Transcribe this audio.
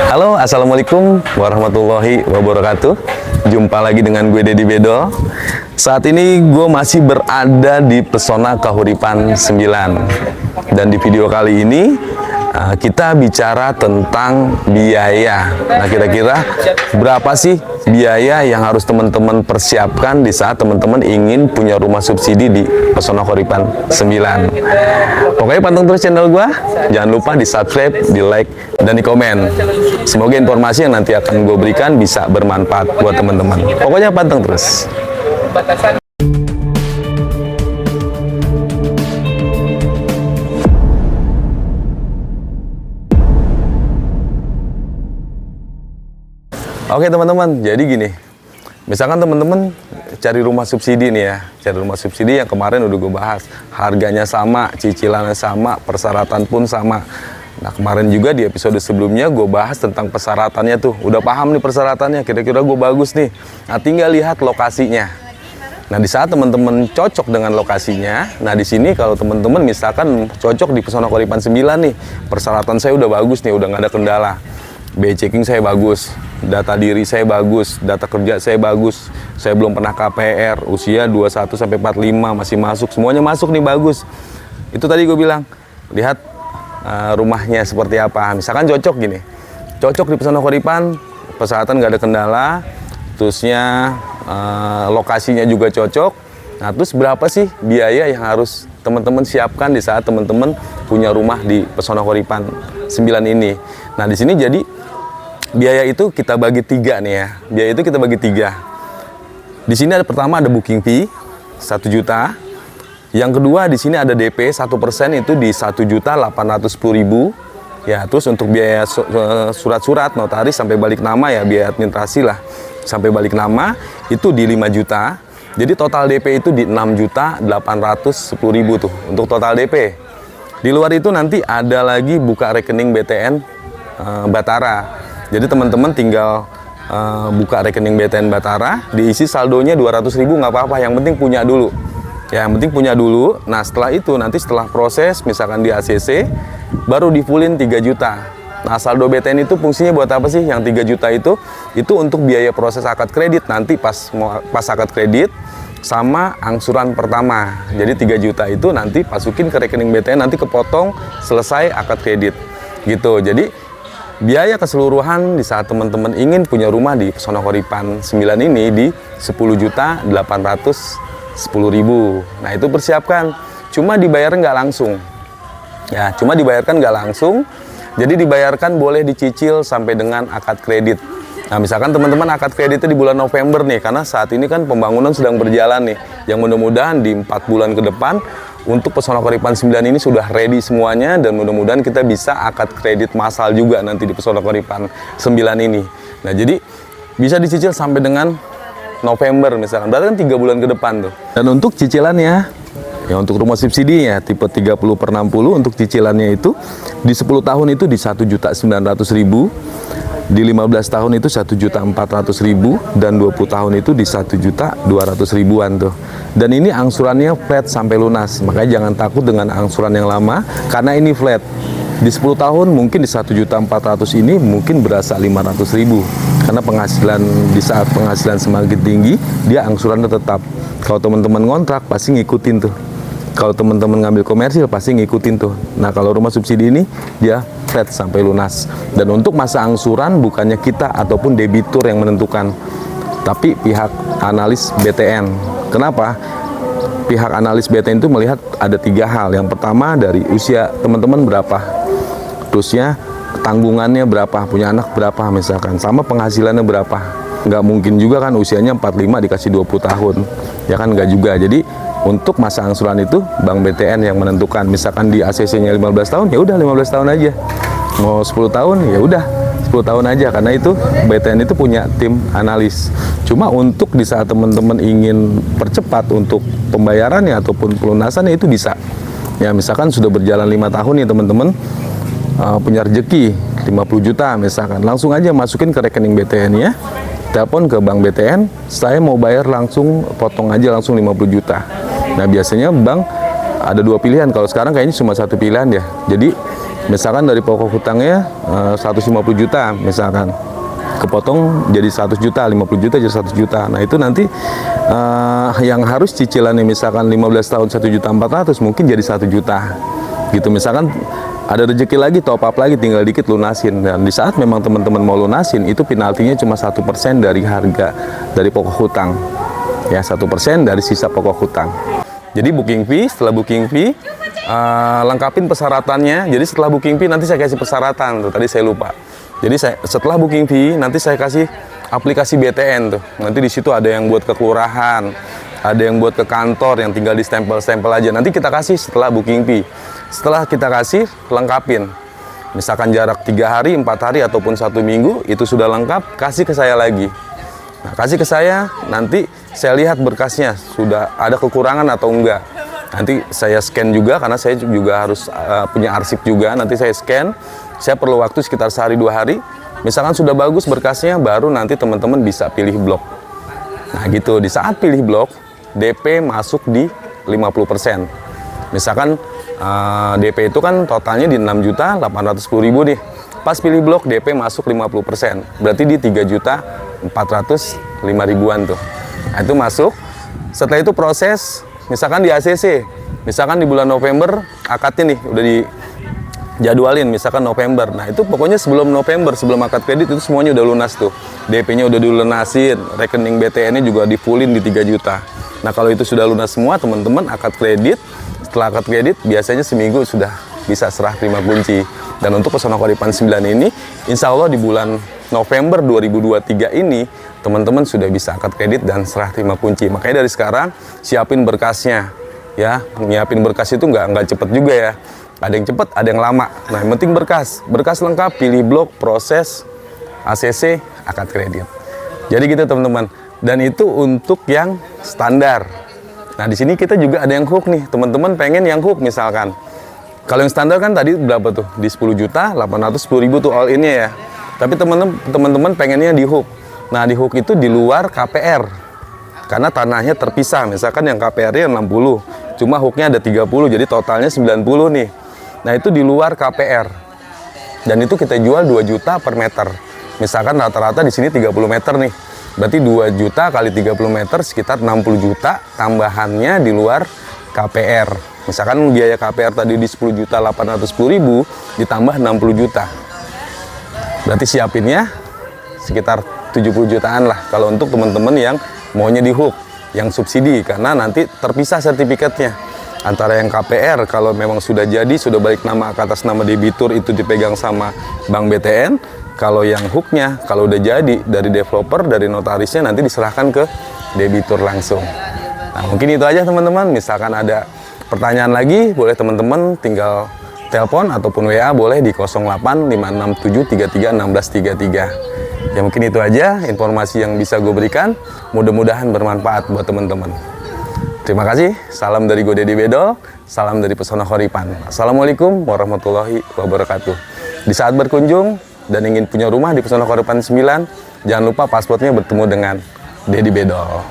Halo, assalamualaikum warahmatullahi wabarakatuh. Jumpa lagi dengan gue Deddy Bedol. Saat ini gue masih berada di Pesona Kahuripan 9. Dan di video kali ini kita bicara tentang biaya. Nah, kira-kira berapa sih biaya yang harus teman-teman persiapkan di saat teman-teman ingin punya rumah subsidi di Pesona Kahuripan 9. Pokoknya panteng terus channel gua, jangan lupa di subscribe, di like, dan di komen. Semoga informasi yang nanti akan gue berikan bisa bermanfaat buat teman-teman. Pokoknya panteng terus. Oke teman-teman, jadi gini, misalkan teman-teman cari rumah subsidi nih ya, cari rumah subsidi yang kemarin udah gue bahas, harganya sama, cicilannya sama, persyaratan pun sama. Nah kemarin juga di episode sebelumnya gue bahas tentang persyaratannya tuh, udah paham nih persyaratannya, kira-kira gue bagus nih. Nah tinggal lihat lokasinya. Nah di saat teman-teman cocok dengan lokasinya, nah di sini kalau teman-teman misalkan cocok di Pesona Kahuripan 9 nih, persyaratan saya udah bagus nih, udah nggak ada kendala. BI checking saya bagus, data diri saya bagus, data kerja saya bagus, saya belum pernah KPR, usia 21 sampai 45 masih masuk, semuanya masuk nih bagus. Itu tadi gue bilang, lihat rumahnya seperti apa. Misalkan cocok gini, cocok di Pesona Kahuripan, persyaratan nggak ada kendala, terusnya lokasinya juga cocok. Nah terus berapa sih biaya yang harus teman-teman siapkan di saat teman-teman punya rumah di Pesona Kahuripan 9 ini. Nah di sini jadi biaya itu kita bagi 3 nih ya. Biaya itu kita bagi 3. Di sini ada pertama ada booking fee 1 juta. Yang kedua di sini ada DP 1% itu di 1.810.000. Ya, terus untuk biaya surat-surat notaris sampai balik nama ya, biaya administrasi lah sampai balik nama itu di 5 juta. Jadi total DP itu di 6.810.000 tuh untuk total DP. Di luar itu nanti ada lagi buka rekening BTN Batara. Jadi teman-teman tinggal buka rekening BTN Batara, diisi saldonya 200.000 nggak apa-apa, yang penting punya dulu. Ya, yang penting punya dulu. Nah setelah itu nanti setelah proses misalkan di ACC baru di fullin 3 juta. Nah saldo BTN itu fungsinya buat apa sih? Yang 3 juta itu untuk biaya proses akad kredit nanti pas akad kredit sama angsuran pertama. Jadi 3 juta itu nanti masukin ke rekening BTN, nanti kepotong selesai akad kredit gitu. Jadi biaya keseluruhan di saat teman-teman ingin punya rumah di Pesona Kahuripan 9 ini di 10.810.000. Nah itu persiapkan, cuma dibayar nggak langsung. Ya, cuma dibayarkan nggak langsung. Jadi dibayarkan boleh dicicil sampai dengan akad kredit. Nah misalkan teman-teman akad kreditnya di bulan November nih, karena saat ini kan pembangunan sedang berjalan nih. Yang mudah-mudahan di 4 bulan ke depan untuk Pesona Kahuripan 9 ini sudah ready semuanya, dan mudah-mudahan kita bisa akad kredit massal juga nanti di Pesona Kahuripan 9 ini. Nah jadi bisa dicicil sampai dengan November misalkan, berarti kan 3 bulan ke depan tuh. Dan untuk cicilannya, ya untuk rumah subsidi ya tipe 30/60 untuk cicilannya itu di 10 tahun itu di 1.900.000. Di 15 tahun itu 1.400.000, dan 20 tahun itu di 1.200.000-an tuh. Dan ini angsurannya flat sampai lunas, makanya jangan takut dengan angsuran yang lama, karena ini flat. Di 10 tahun mungkin di 1.400.000 ini mungkin berasa 500.000, karena penghasilan di saat penghasilan semakin tinggi, dia angsurannya tetap. Kalau teman-teman ngontrak pasti ngikutin tuh. Kalau teman-teman ngambil komersil pasti ngikutin tuh. Nah kalau rumah subsidi ini dia flat sampai lunas. Dan untuk masa angsuran bukannya kita ataupun debitur yang menentukan, tapi pihak analis BTN. Kenapa? Pihak analis BTN itu melihat ada 3 hal. Yang pertama dari usia teman-teman berapa, terusnya tanggungannya berapa, punya anak berapa misalkan, sama penghasilannya berapa. Nggak mungkin juga kan usianya 45 dikasih 20 tahun, ya kan nggak juga. Jadi untuk masa angsuran itu Bank BTN yang menentukan. Misalkan di ACC-nya 15 tahun, ya udah 15 tahun aja. Mau 10 tahun, ya udah 10 tahun aja, karena itu BTN itu punya tim analis. Cuma untuk di saat teman-teman ingin percepat untuk pembayarannya ataupun pelunasannya itu bisa. Ya misalkan sudah berjalan 5 tahun nih teman-teman, punya rezeki 50 juta misalkan, langsung aja masukin ke rekening BTN ya. Telepon ke Bank BTN, saya mau bayar langsung, potong aja langsung 50 juta. Nah biasanya bank ada 2 pilihan, kalau sekarang kayaknya cuma 1 pilihan ya. Jadi Misalkan dari pokok hutangnya 150 juta misalkan, kepotong jadi 100 juta, 50 juta jadi 100 juta. Nah itu nanti yang harus cicilannya misalkan 15 tahun 1.400.000 mungkin jadi 1 juta gitu. Misalkan ada rezeki lagi, top up lagi, tinggal dikit lunasin. Dan di saat memang teman-teman mau lunasin, itu penaltinya cuma 1% dari harga dari pokok hutang, ya 1% dari sisa pokok hutang. Jadi booking fee, setelah booking fee lengkapin persyaratannya. Jadi setelah booking fee nanti saya kasih persyaratan tuh, tadi saya lupa. Jadi setelah booking fee nanti saya kasih aplikasi BTN tuh. Nanti di situ ada yang buat ke kelurahan, ada yang buat ke kantor, yang tinggal di stempel-stempel aja. Nanti kita kasih setelah booking fee. Setelah kita kasih, lengkapin. Misalkan jarak 3 hari, 4 hari, ataupun 1 minggu, itu sudah lengkap, kasih ke saya lagi. Nah, kasih ke saya, nanti saya lihat berkasnya, sudah ada kekurangan atau enggak. Nanti saya scan juga, karena saya juga harus punya arsip juga, nanti saya scan. Saya perlu waktu sekitar sehari 2 hari. Misalkan sudah bagus berkasnya, baru nanti teman-teman bisa pilih blok. Nah gitu, di saat pilih blok, DP masuk di 50%. Misalkan DP itu kan totalnya di 6.810.000 nih. Pas pilih blok DP masuk 50%. Berarti di 3.405.000-an tuh. Nah, itu masuk. Setelah itu proses, misalkan di ACC. Misalkan di bulan November akadnya nih udah dijadwalin, misalkan November. Nah, itu pokoknya sebelum November, sebelum akad kredit itu semuanya udah lunas tuh. DP-nya udah dilunasin, rekening BTN-nya juga di-fullin di 3 juta. Nah, kalau itu sudah lunas semua, teman-teman akad kredit, setelah akad kredit biasanya seminggu sudah bisa serah terima kunci. Dan untuk Pesona Kodipan 9 ini, insya Allah di bulan November 2023 ini, teman-teman sudah bisa akad kredit dan serah terima kunci. Makanya dari sekarang siapin berkasnya, ya. Nyiapin berkas itu nggak cepet juga ya. Ada yang cepet, ada yang lama. Nah, yang penting berkas lengkap, pilih blok, proses, ACC, akad kredit. Jadi gitu teman-teman. Dan itu untuk yang standar. Nah, di sini kita juga ada yang hook nih. Teman-teman pengen yang hook misalkan. Kalau yang standar kan tadi berapa tuh? Di 10.810.000 tuh all in-nya ya. Tapi teman-teman pengennya di hook. Nah, di hook itu di luar KPR. Karena tanahnya terpisah. Misalkan yang KPR-nya 60, cuma hooknya ada 30, jadi totalnya 90 nih. Nah, itu di luar KPR. Dan itu kita jual 2 juta per meter. Misalkan rata-rata di sini 30 meter nih. Berarti 2 juta kali 30 meter sekitar 60 juta tambahannya di luar KPR. Misalkan biaya KPR tadi di 10.810.000 ditambah 60 juta. Berarti siapinnya sekitar 70 jutaan lah kalau untuk teman-teman yang maunya di hook, yang subsidi, karena nanti terpisah sertifikatnya. Antara yang KPR kalau memang sudah jadi, sudah balik nama ke atas nama debitur itu dipegang sama Bank BTN. Kalau yang hooknya, kalau udah jadi dari developer, dari notarisnya nanti diserahkan ke debitur langsung. Nah, mungkin itu aja teman-teman. Misalkan ada pertanyaan lagi, boleh teman-teman tinggal telepon ataupun WA boleh di 085673361633. Ya mungkin itu aja informasi yang bisa gue berikan. Mudah-mudahan bermanfaat buat teman-teman. Terima kasih. Salam dari gue Deddy Bedol. Salam dari Pesona Kodipan. Assalamualaikum warahmatullahi wabarakatuh. Di saat berkunjung dan ingin punya rumah di Pesona Kodipan 9, jangan lupa pasportnya bertemu dengan Deddy Bedol.